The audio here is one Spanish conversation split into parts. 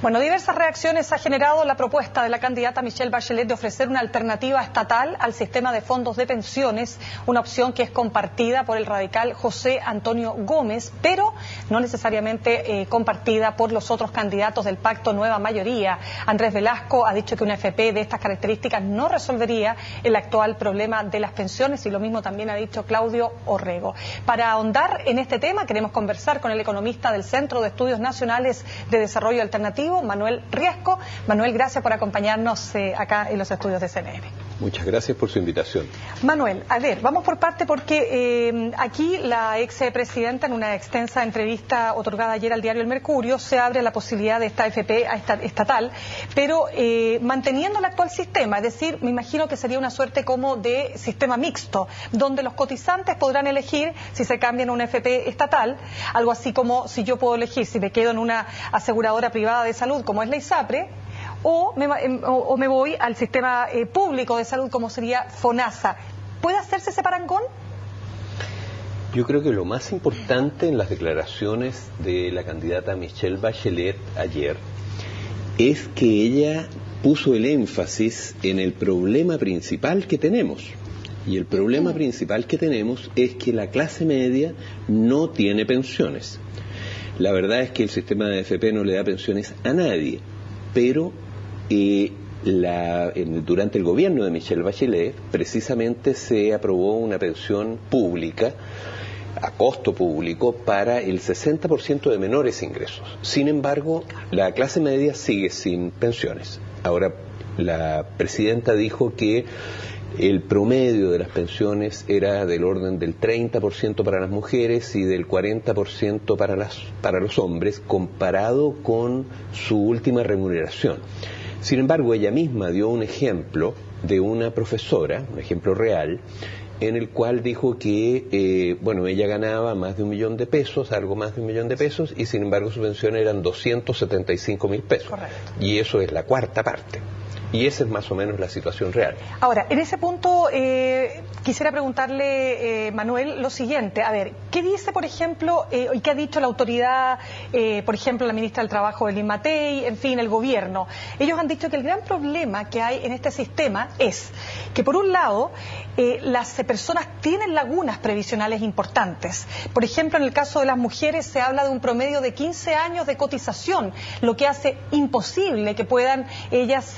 Bueno, diversas reacciones ha generado la propuesta de la candidata Michelle Bachelet de ofrecer una alternativa estatal al sistema de fondos de pensiones, una opción que es compartida por el radical José Antonio Gómez, pero no necesariamente compartida por los otros candidatos del pacto Nueva Mayoría. Andrés Velasco ha dicho que una AFP de estas características no resolvería el actual problema de las pensiones, y lo mismo también ha dicho Claudio Orrego. Para ahondar en este tema queremos conversar con el economista del Centro de Estudios Nacionales de Desarrollo Alternativo, Manuel Riesco. Manuel, gracias por acompañarnos acá en los estudios de CNN. Muchas gracias por su invitación. Manuel, a ver, vamos por parte porque aquí la expresidenta, en una extensa entrevista otorgada ayer al diario El Mercurio, se abre la posibilidad de esta AFP estatal, pero manteniendo el actual sistema, es decir, me imagino que sería una suerte como de sistema mixto, donde los cotizantes podrán elegir si se cambian a una AFP estatal, algo así como si yo puedo elegir si me quedo en una aseguradora privada de salud como es la ISAPRE, o me voy al sistema público de salud como sería FONASA. ¿Puede hacerse ese parangón? Yo creo que lo más importante en las declaraciones de la candidata Michelle Bachelet ayer es que ella puso el énfasis en el problema principal que tenemos. Y el problema principal que tenemos es que la clase media no tiene pensiones. La verdad es que el sistema de AFP no le da pensiones a nadie, pero durante el gobierno de Michelle Bachelet precisamente se aprobó una pensión pública a costo público para el 60% de menores ingresos. Sin embargo, la clase media sigue sin pensiones. Ahora, la presidenta dijo que el promedio de las pensiones era del orden del 30% para las mujeres y del 40% para los hombres, comparado con su última remuneración. Sin embargo, ella misma dio un ejemplo de una profesora, un ejemplo real, en el cual dijo que, ella ganaba más de $1.000.000, algo más de $1.000.000, y sin embargo su pensión eran 275.000 pesos. Correcto. Y eso es la cuarta parte. Y esa es más o menos la situación real. Ahora, en ese punto quisiera preguntarle, Manuel, lo siguiente. A ver, ¿qué dice, por ejemplo, y qué ha dicho la autoridad, por ejemplo, la ministra del Trabajo, Elin Matei, en fin, el gobierno? Ellos han dicho que el gran problema que hay en este sistema es que, por un lado, las personas tienen lagunas previsionales importantes. Por ejemplo, en el caso de las mujeres se habla de un promedio de 15 años de cotización, lo que hace imposible que puedan ellas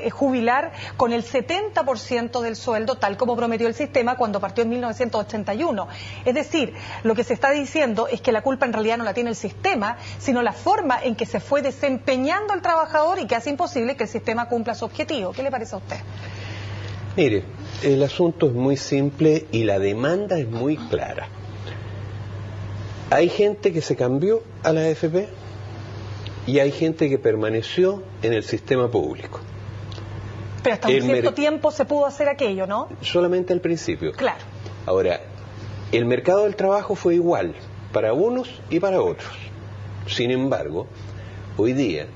jubilar con el 70% del sueldo, tal como prometió el sistema cuando partió en 1981. Es decir, lo que se está diciendo es que la culpa en realidad no la tiene el sistema, sino la forma en que se fue desempeñando el trabajador y que hace imposible que el sistema cumpla su objetivo. ¿Qué le parece a usted? Mire, el asunto es muy simple y la demanda es muy clara. Hay gente que se cambió a la AFP y hay gente que permaneció en el sistema público. Pero hasta un cierto tiempo se pudo hacer aquello, ¿no? Solamente al principio. Claro. Ahora, el mercado del trabajo fue igual para unos y para otros. Sin embargo, hoy día,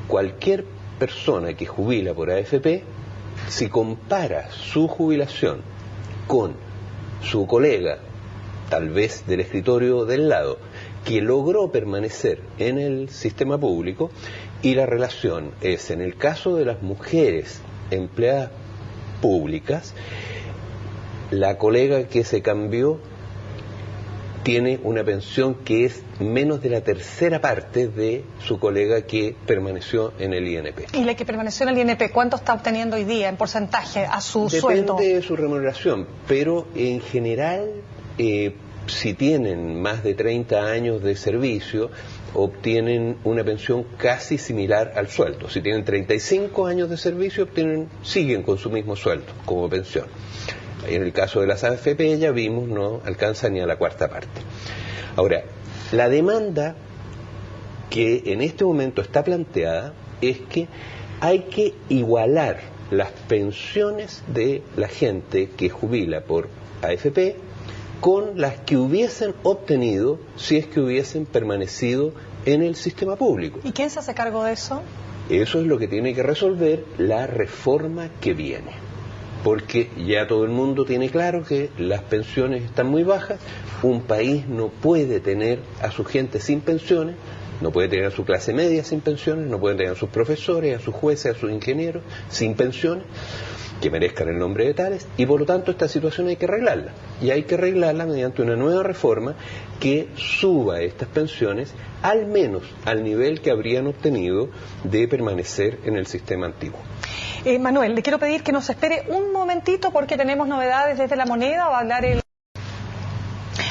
cualquier persona que jubila por AFP, si compara su jubilación con su colega, tal vez del escritorio del lado, que logró permanecer en el sistema público, y la relación es, en el caso de las mujeres empleadas públicas, la colega que se cambió tiene una pensión que es menos de la tercera parte de su colega que permaneció en el INP. ¿Y la que permaneció en el INP, cuánto está obteniendo hoy día en porcentaje a su sueldo? Depende de su remuneración, pero en general, si tienen más de 30 años de servicio, obtienen una pensión casi similar al sueldo. Si tienen 35 años de servicio, siguen con su mismo sueldo como pensión. En el caso de las AFP, ya vimos, no alcanza ni a la cuarta parte. Ahora, la demanda que en este momento está planteada es que hay que igualar las pensiones de la gente que jubila por AFP con las que hubiesen obtenido si es que hubiesen permanecido en el sistema público. ¿Y quién se hace cargo de eso? Eso es lo que tiene que resolver la reforma que viene, porque ya todo el mundo tiene claro que las pensiones están muy bajas. Un país no puede tener a su gente sin pensiones No puede tener a su clase media sin pensiones, no puede tener a sus profesores, a sus jueces, a sus ingenieros sin pensiones, que merezcan el nombre de tales, y por lo tanto esta situación hay que arreglarla. Y hay que arreglarla mediante una nueva reforma que suba estas pensiones al menos al nivel que habrían obtenido de permanecer en el sistema antiguo. Manuel, le quiero pedir que nos espere un momentito porque tenemos novedades desde La Moneda. Va a hablar el...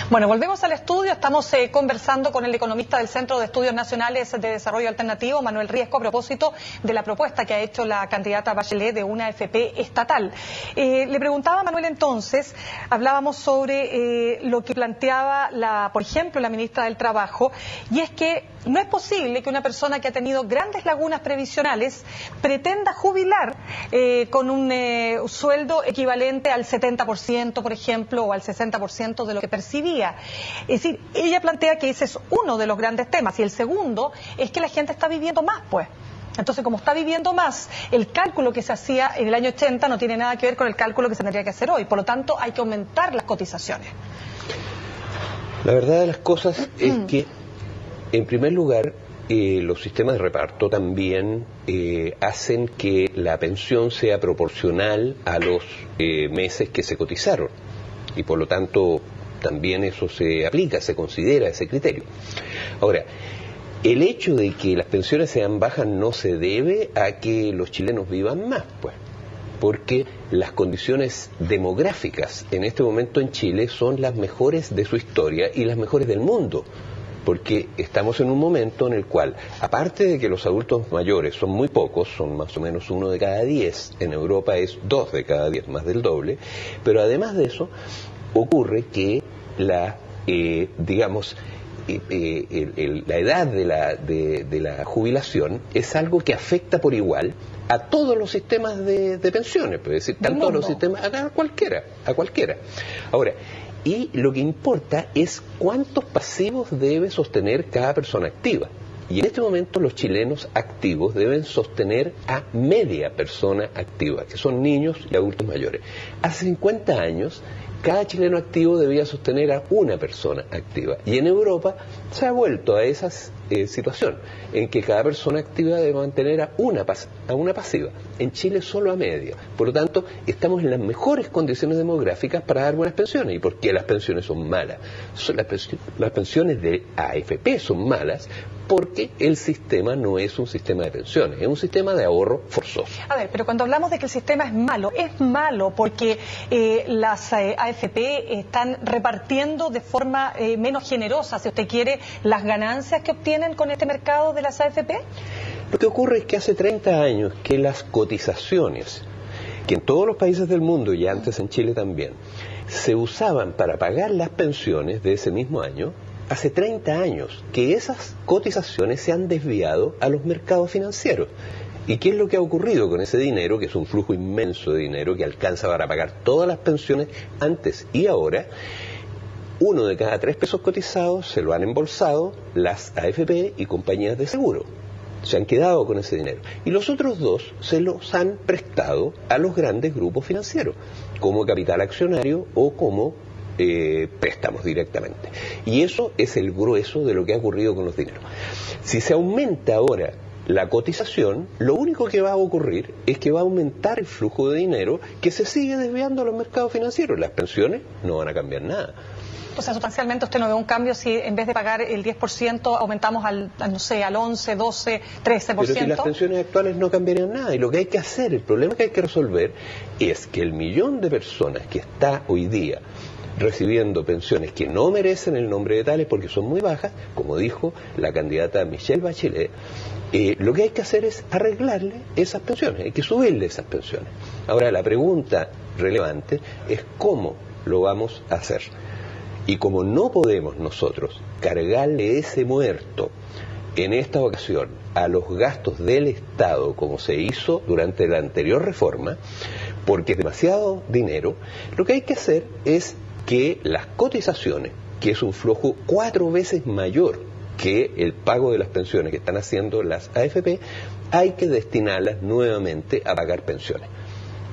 Bueno, volvemos al estudio. Estamos conversando con el economista del Centro de Estudios Nacionales de Desarrollo Alternativo, Manuel Riesco, a propósito de la propuesta que ha hecho la candidata Bachelet de una AFP estatal. Le preguntaba a Manuel entonces, hablábamos sobre lo que planteaba, por ejemplo, la ministra del Trabajo, y es que no es posible que una persona que ha tenido grandes lagunas previsionales pretenda jubilar con un sueldo equivalente al 70%, por ejemplo, o al 60% de lo que percibía. Es decir, ella plantea que ese es uno de los grandes temas, y el segundo es que la gente está viviendo más, pues. Entonces, como está viviendo más, el cálculo que se hacía en el año 80 no tiene nada que ver con el cálculo que se tendría que hacer hoy. Por lo tanto, hay que aumentar las cotizaciones. La verdad de las cosas es que, en primer lugar, los sistemas de reparto también hacen que la pensión sea proporcional a los meses que se cotizaron. Y por lo tanto, también eso se aplica, se considera ese criterio. Ahora, el hecho de que las pensiones sean bajas no se debe a que los chilenos vivan más, pues, porque las condiciones demográficas en este momento en Chile son las mejores de su historia y las mejores del mundo, porque estamos en un momento en el cual, aparte de que los adultos mayores son muy pocos, son más o menos 1 de cada 10, en Europa es 2 de cada 10, más del doble, pero además de eso, ocurre que la edad de la jubilación es algo que afecta por igual a todos los sistemas de pensiones, es decir, tanto a los sistemas, a cualquiera. Ahora, y lo que importa es cuántos pasivos debe sostener cada persona activa. Y en este momento los chilenos activos deben sostener a media persona activa, que son niños y adultos mayores. Hace 50 años, cada chileno activo debía sostener a una persona activa. Y en Europa se ha vuelto a esa situación, en que cada persona activa debe mantener a una pasiva. En Chile solo a media. Por lo tanto, estamos en las mejores condiciones demográficas para dar buenas pensiones. ¿Y por qué las pensiones son malas? Las pensiones de AFP son malas porque el sistema no es un sistema de pensiones, es un sistema de ahorro forzoso. A ver, pero cuando hablamos de que el sistema es malo porque las AFP están repartiendo de forma menos generosa, si usted quiere, las ganancias que obtienen con este mercado de las AFP. Lo que ocurre es que hace 30 años que las cotizaciones, que en todos los países del mundo y antes en Chile también, se usaban para pagar las pensiones de ese mismo año. Hace 30 años que esas cotizaciones se han desviado a los mercados financieros. ¿Y qué es lo que ha ocurrido con ese dinero, que es un flujo inmenso de dinero que alcanza para pagar todas las pensiones antes y ahora? 1 de cada 3 pesos cotizados se lo han embolsado las AFP y compañías de seguro. Se han quedado con ese dinero. Y los otros 2 se los han prestado a los grandes grupos financieros, como capital accionario o como préstamos directamente. Y eso es el grueso de lo que ha ocurrido con los dineros. Si se aumenta ahora la cotización, lo único que va a ocurrir es que va a aumentar el flujo de dinero que se sigue desviando a los mercados financieros. Las pensiones no van a cambiar nada. O sea, sustancialmente usted no ve un cambio si en vez de pagar el 10% aumentamos al 11, 12, 13%. Pero si las pensiones actuales no cambiarían nada, y lo que hay que hacer, el problema que hay que resolver es que el millón de personas que está hoy día recibiendo pensiones que no merecen el nombre de tales porque son muy bajas, como dijo la candidata Michelle Bachelet, lo que hay que hacer es arreglarle esas pensiones, hay que subirle esas pensiones. Ahora, la pregunta relevante es cómo lo vamos a hacer. Y como no podemos nosotros cargarle ese muerto en esta ocasión a los gastos del Estado como se hizo durante la anterior reforma, porque es demasiado dinero, lo que hay que hacer es que las cotizaciones, que es un flujo 4 veces mayor que el pago de las pensiones que están haciendo las AFP, hay que destinarlas nuevamente a pagar pensiones.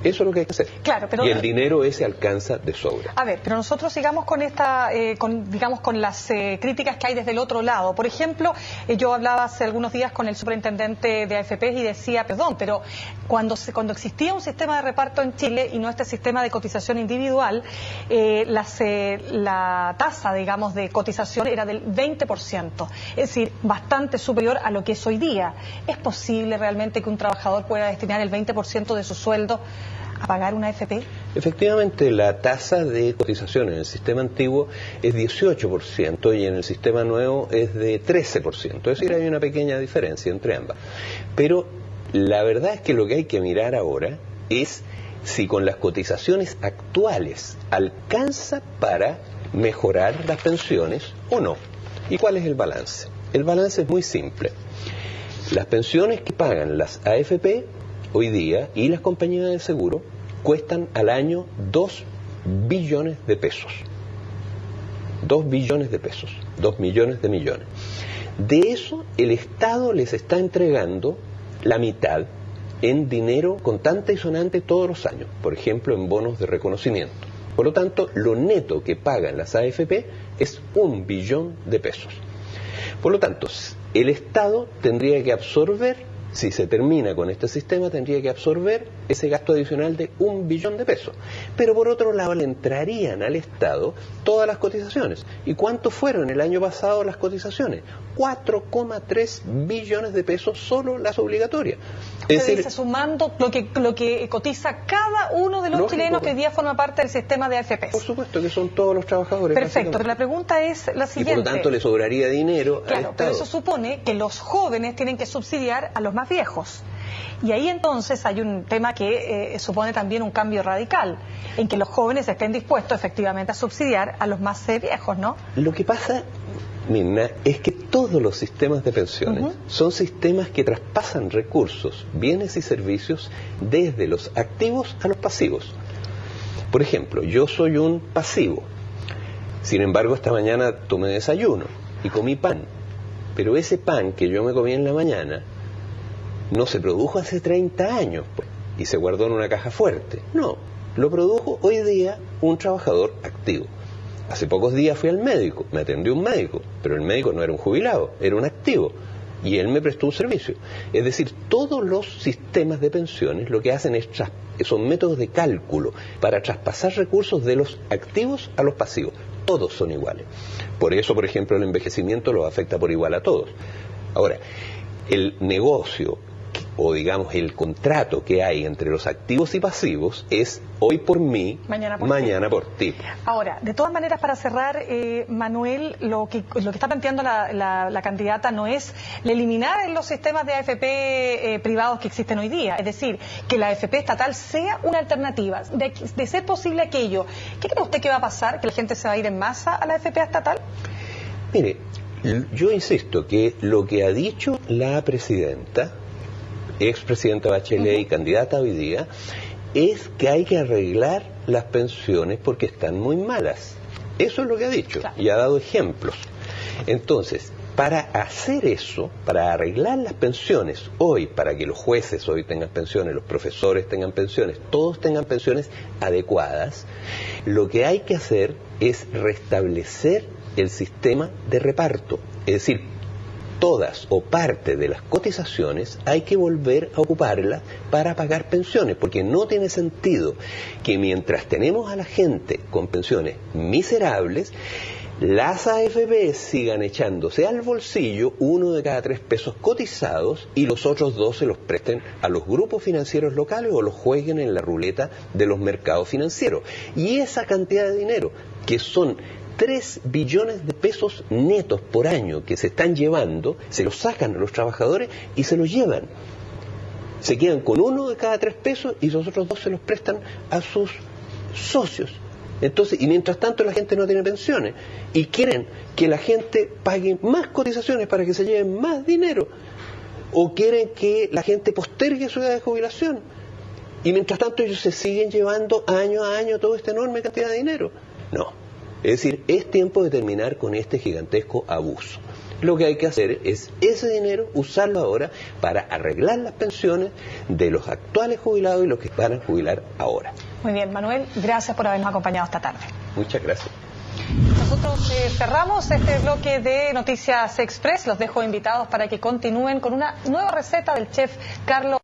Eso es lo que hay que hacer. Claro, pero... Y el dinero ese alcanza de sobra. A ver, pero nosotros sigamos con esta, digamos, con las críticas que hay desde el otro lado. Por ejemplo, yo hablaba hace algunos días con el superintendente de AFP y decía, perdón, pero cuando existía un sistema de reparto en Chile y no este sistema de cotización individual, la tasa, digamos, de cotización era del 20%, es decir, bastante superior a lo que es hoy día. ¿Es posible realmente que un trabajador pueda destinar el 20% de su sueldo a pagar una AFP? Efectivamente, la tasa de cotización en el sistema antiguo es 18% y en el sistema nuevo es de 13%. Es decir, hay una pequeña diferencia entre ambas. Pero la verdad es que lo que hay que mirar ahora es si con las cotizaciones actuales alcanza para mejorar las pensiones o no. ¿Y cuál es el balance? El balance es muy simple. Las pensiones que pagan las AFP hoy día y las compañías de seguro cuestan al año 2 billones de pesos. 2 billones de pesos, 2 millones de millones. De eso el Estado les está entregando la mitad en dinero contante y sonante todos los años, por ejemplo en bonos de reconocimiento. Por lo tanto, lo neto que pagan las AFP es 1 billón de pesos. Por lo tanto, el Estado tendría que absorber, si se termina con este sistema, tendría que absorber ese gasto adicional de 1 billón de pesos. Pero por otro lado le entrarían al Estado todas las cotizaciones. ¿Y cuánto fueron el año pasado las cotizaciones? 4,3 billones de pesos solo las obligatorias. Es decir, sumando lo que cotiza cada uno de los chilenos que hoy día forma parte del sistema de AFP. Por supuesto que son todos los trabajadores. Perfecto, pero la pregunta es la siguiente. Y por lo tanto le sobraría dinero al Claro, Estado. pero eso supone que los jóvenes tienen que subsidiar a los más viejos. Y ahí entonces hay un tema que supone también un cambio radical, en que los jóvenes estén dispuestos efectivamente a subsidiar a los más viejos, ¿no? Lo que pasa, Mirna, es que todos los sistemas de pensiones son sistemas que traspasan recursos, bienes y servicios desde los activos a los pasivos. Por ejemplo, yo soy un pasivo. Sin embargo, esta mañana tomé desayuno y comí pan. Pero ese pan que yo me comí en la mañana no se produjo hace 30 años pues, y se guardó en una caja fuerte. No, lo produjo hoy día un trabajador activo. Hace pocos días fui al médico, me atendió un médico, pero el médico no era un jubilado, era un activo. Y él me prestó un servicio. Es decir, todos los sistemas de pensiones lo que hacen es son métodos de cálculo para traspasar recursos de los activos a los pasivos. Todos son iguales. Por eso, por ejemplo, el envejecimiento los afecta por igual a todos. Ahora, el negocio o digamos el contrato que hay entre los activos y pasivos es hoy por mí, mañana por ti. Ahora, de todas maneras, para cerrar, Manuel, lo que está planteando la candidata no es eliminar los sistemas de AFP privados que existen hoy día, es decir, que la AFP estatal sea una alternativa. De ser posible aquello, ¿qué cree usted que va a pasar? ¿Que la gente se va a ir en masa a la AFP estatal? Mire, yo insisto que lo que ha dicho la presidenta, expresidenta Bachelet y candidata hoy día, es que hay que arreglar las pensiones porque están muy malas. Eso es lo que ha dicho, claro, y ha dado ejemplos. Entonces, para hacer eso, para arreglar las pensiones hoy, para que los jueces hoy tengan pensiones, los profesores tengan pensiones, todos tengan pensiones adecuadas, lo que hay que hacer es restablecer el sistema de reparto. Es decir, todas o parte de las cotizaciones hay que volver a ocuparlas para pagar pensiones, porque no tiene sentido que mientras tenemos a la gente con pensiones miserables, las AFP sigan echándose al bolsillo 1 de cada 3 pesos cotizados y los otros 2 se los presten a los grupos financieros locales o los jueguen en la ruleta de los mercados financieros. Y esa cantidad de dinero, que son 3 billones de pesos netos por año que se están llevando, se los sacan a los trabajadores y se los llevan. Se quedan con 1 de cada 3 pesos y los otros 2 se los prestan a sus socios. Entonces, y mientras tanto la gente no tiene pensiones y quieren que la gente pague más cotizaciones para que se lleven más dinero, o quieren que la gente postergue su edad de jubilación y mientras tanto ellos se siguen llevando año a año toda esta enorme cantidad de dinero. No. Es decir, es tiempo de terminar con este gigantesco abuso. Lo que hay que hacer es ese dinero usarlo ahora para arreglar las pensiones de los actuales jubilados y los que van a jubilar ahora. Muy bien, Manuel, gracias por habernos acompañado esta tarde. Muchas gracias. Nosotros cerramos este bloque de Noticias Express. Los dejo invitados para que continúen con una nueva receta del chef Carlos